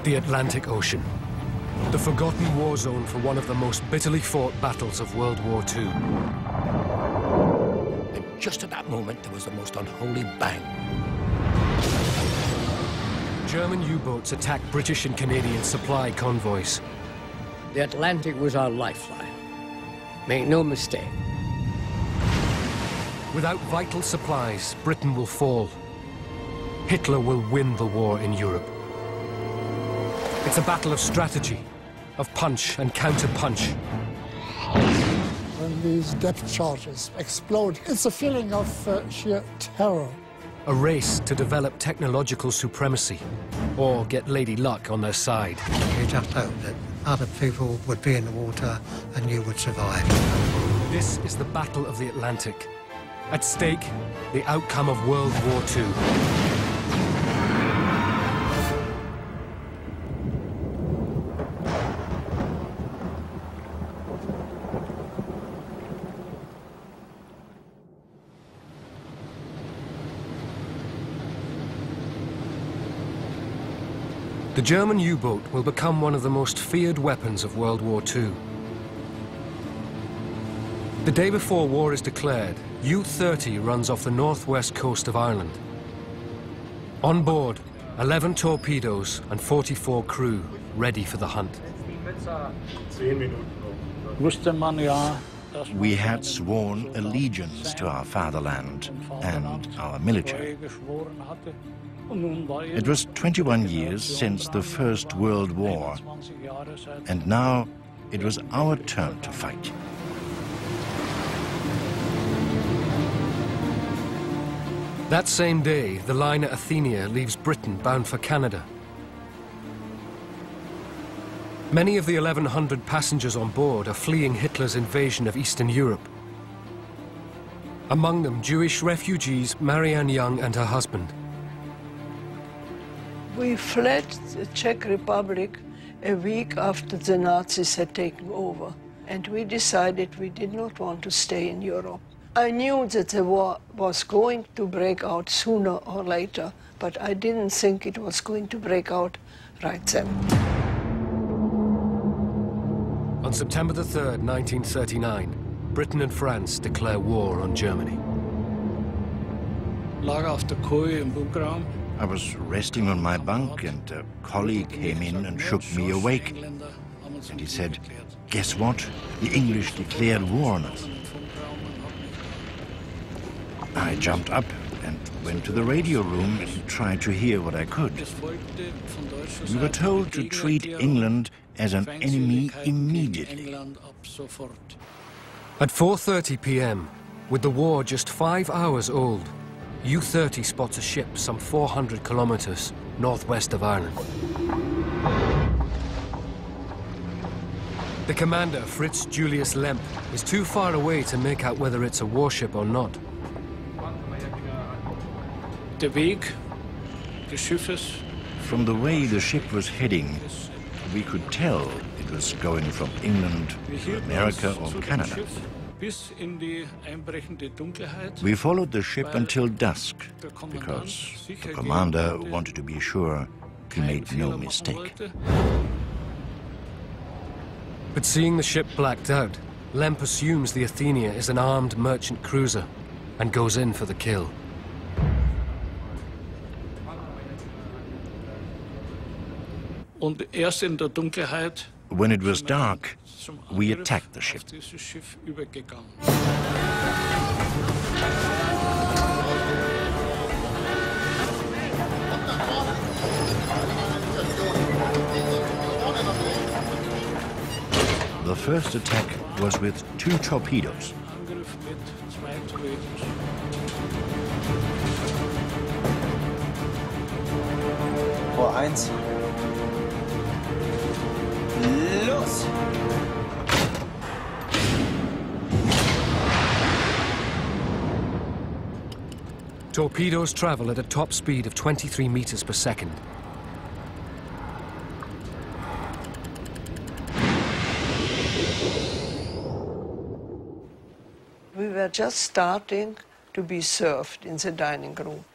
The Atlantic Ocean, the forgotten war zone for one of the most bitterly fought battles of World War II. And just at that moment, there was the most unholy bang. German U-boats attacked British and Canadian supply convoys. The Atlantic was our lifeline. Make no mistake. Without vital supplies, Britain will fall. Hitler will win the war in Europe. It's a battle of strategy, of punch and counter-punch. When these depth charges explode, it's a feeling of sheer terror. A race to develop technological supremacy, or get Lady Luck on their side. You just hope that other people would be in the water and you would survive. This is the Battle of the Atlantic. At stake, the outcome of World War II. The German U-boat will become one of the most feared weapons of World War II. The day before war is declared, U-30 runs off the northwest coast of Ireland. On board, 11 torpedoes and 44 crew ready for the hunt. We had sworn allegiance to our fatherland and our military. It was 21 years since the First World War, and now it was our turn to fight. That same day, the liner Athenia leaves Britain bound for Canada. Many of the 1,100 passengers on board are fleeing Hitler's invasion of Eastern Europe. Among them, Jewish refugees Marianne Young and her husband. We fled the Czech Republic a week after the Nazis had taken over, and we decided we did not want to stay in Europe. I knew that the war was going to break out sooner or later, but I didn't think it was going to break out right then. On September the 3rd, 1939, Britain and France declare war on Germany. I was resting on my bunk and a colleague came in and shook me awake. And he said, "Guess what? The English declared war on us." I jumped up and went to the radio room and tried to hear what I could. We were told to treat England as an enemy immediately. At 4:30 p.m., with the war just 5 hours old, U-30 spots a ship some 400 kilometers northwest of Ireland. The commander, Fritz Julius Lemp, is too far away to make out whether it's a warship or not. From the way the ship was heading, we could tell it was going from England to America or Canada. We followed the ship until dusk, because the commander wanted to be sure he made no mistake. But seeing the ship blacked out, Lemp assumes the Athenia is an armed merchant cruiser and goes in for the kill. When it was dark, we attacked the ship. The first attack was with 2 torpedoes. Vor 1. Los! Torpedoes travel at a top speed of 23 meters per second. We were just starting to be served in the dining room.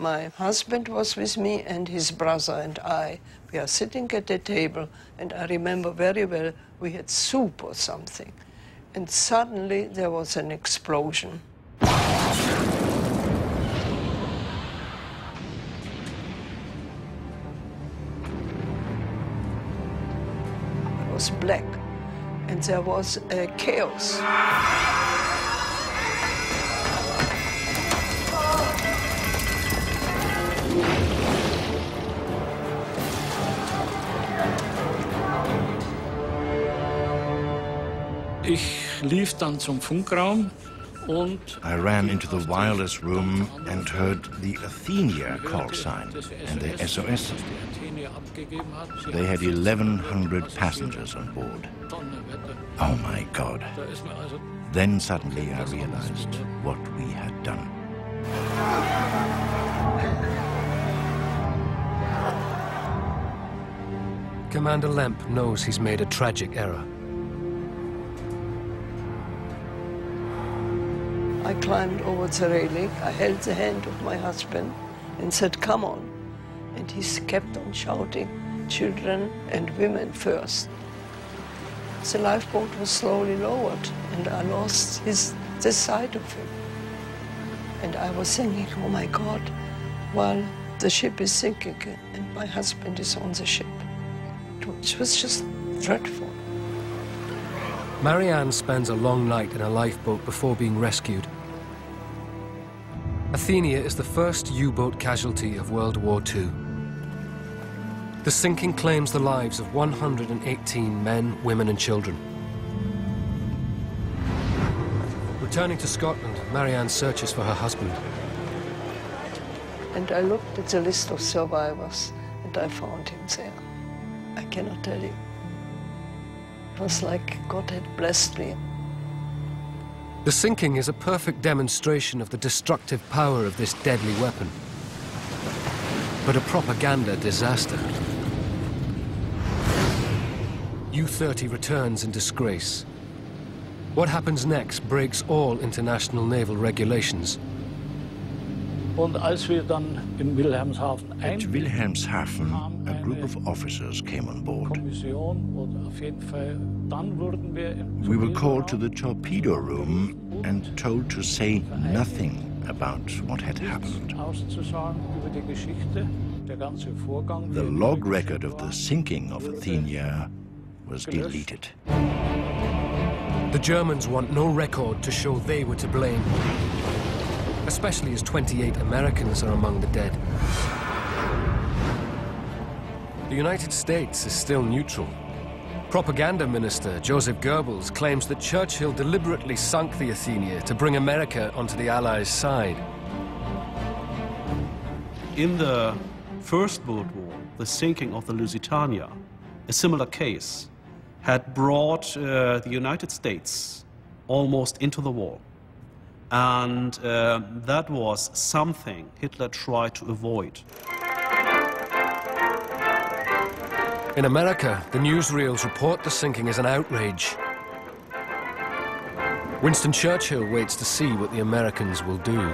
My husband was with me and his brother and I. We are sitting at the table, and I remember very well we had soup or something. And suddenly there was an explosion. It was black, and there was a chaos. I ran into the wireless room and heard the Athenia call sign and the SOS. They had 1,100 passengers on board. Oh my God. Then suddenly I realized what we had done. Commander Lemp knows he's made a tragic error. I climbed over the railing, I held the hand of my husband and said, "Come on." And he kept on shouting, "Children and women first." The lifeboat was slowly lowered and I lost this side of him. And I was thinking, oh my God, while the ship is sinking and my husband is on the ship. It was just dreadful. Marianne spends a long night in a lifeboat before being rescued. Athenia is the first U-boat casualty of World War II. The sinking claims the lives of 118 men, women and children. Returning to Scotland, Marianne searches for her husband. And I looked at the list of survivors and I found him there. I cannot tell you. It was like God had blessed me. The sinking is a perfect demonstration of the destructive power of this deadly weapon. But a propaganda disaster. U-30 returns in disgrace. What happens next breaks all international naval regulations. At Wilhelmshaven, a group of officers came on board. We were called to the torpedo room and told to say nothing about what had happened. The log record of the sinking of Athenia was deleted. The Germans want no record to show they were to blame, especially as 28 Americans are among the dead. The United States is still neutral. Propaganda Minister Joseph Goebbels claims that Churchill deliberately sunk the Athenia to bring America onto the Allies' side. In the First World War, the sinking of the Lusitania, a similar case, had brought the United States almost into the war. And that was something Hitler tried to avoid. In America, the newsreels report the sinking as an outrage. Winston Churchill waits to see what the Americans will do.